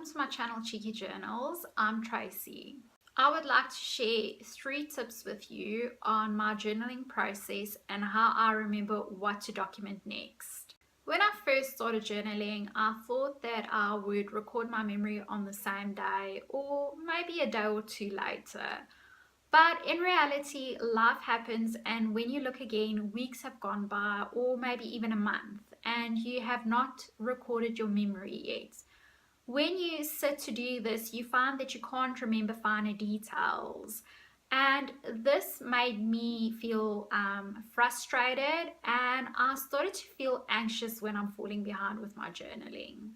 welcome to my channel Cheeky Journals. I'm Tracy. I would like to share 3 tips with you on my journaling process and how I remember what to document next. When I first started journaling, I thought that I would record my memory on the same day or maybe a day or 2 later. But in reality, life happens, and when you look again, weeks have gone by or maybe even a month and you have not recorded your memory yet. When you sit to do this, you find that you can't remember finer details. And this made me feel frustrated, and I started to feel anxious when I'm falling behind with my journaling.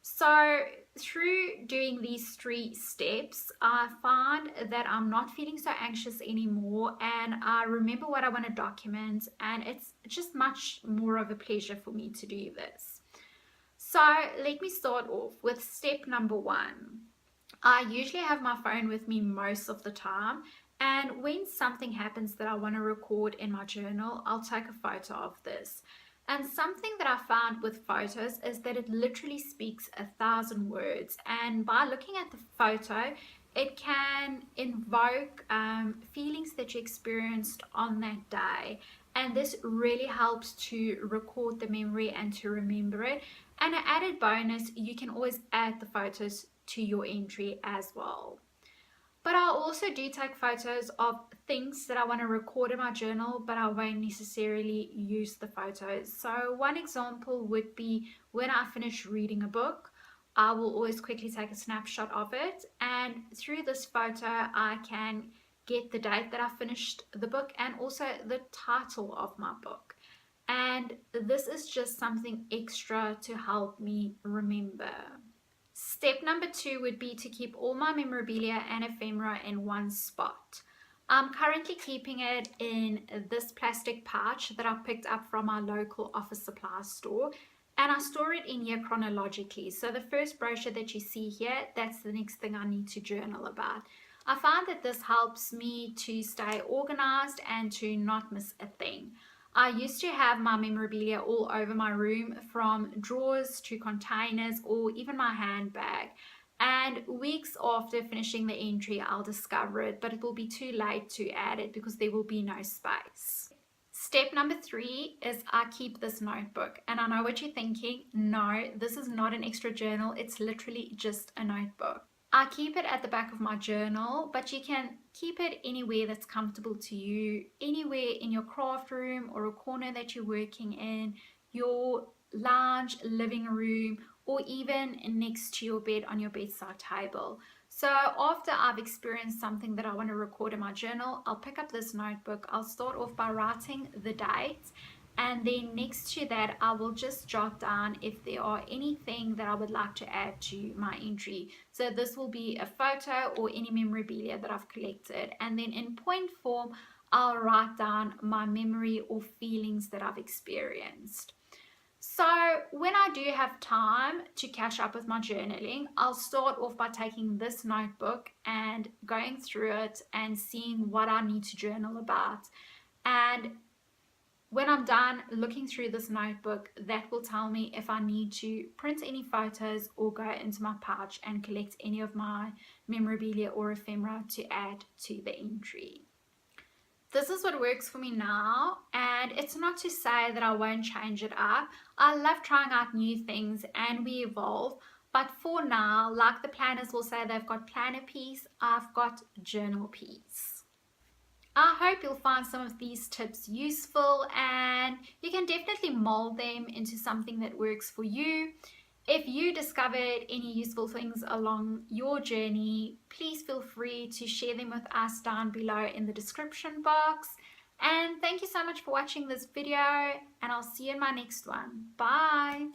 So through doing these 3 steps, I find that I'm not feeling so anxious anymore, and I remember what I want to document, and it's just much more of a pleasure for me to do this. So let me start off with step number 1. I usually have my phone with me most of the time, and when something happens that I want to record in my journal, I'll take a photo of this. And something that I found with photos is that it literally speaks 1,000 words, and by looking at the photo, it can invoke feelings that you experienced on that day, and this really helps to record the memory and to remember it. And an added bonus, you can always add the photos to your entry as well. But I also do take photos of things that I want to record in my journal, but I won't necessarily use the photos. So one example would be when I finish reading a book, I will always quickly take a snapshot of it, and through this photo I can get the date that I finished the book and also the title of my book. And this is just something extra to help me remember. Step number 2 would be to keep all my memorabilia and ephemera in one spot. I'm currently keeping it in this plastic pouch that I picked up from our local office supply store, and I store it in here chronologically. So the first brochure that you see here, that's the next thing I need to journal about. I find that this helps me to stay organized and to not miss a thing. I used to have my memorabilia all over my room, from drawers to containers or even my handbag. And weeks after finishing the entry, I'll discover it, but it will be too late to add it because there will be no space. Step number 3 is I keep this notebook. And I know what you're thinking. No, this is not an extra journal. It's literally just a notebook. I keep it at the back of my journal, but you can keep it anywhere that's comfortable to you, anywhere in your craft room or a corner that you're working in, your lounge, living room, or even next to your bed on your bedside table. So after I've experienced something that I want to record in my journal, I'll pick up this notebook. I'll start off by writing the dates, and then next to that I will just jot down if there are anything that I would like to add to my entry. So this will be a photo or any memorabilia that I've collected, and then in point form I'll write down my memory or feelings that I've experienced. So when I do have time to catch up with my journaling, I'll start off by taking this notebook and going through it and seeing what I need to journal about. And when I'm done looking through this notebook, that will tell me if I need to print any photos or go into my pouch and collect any of my memorabilia or ephemera to add to the entry. This is what works for me now, and it's not to say that I won't change it up. I love trying out new things and we evolve, but for now, like the planners will say, they've got planner piece, I've got journal piece. I hope you'll find some of these tips useful, and you can definitely mold them into something that works for you. If you discovered any useful things along your journey, please feel free to share them with us down below in the description box. And thank you so much for watching this video, and I'll see you in my next one. Bye!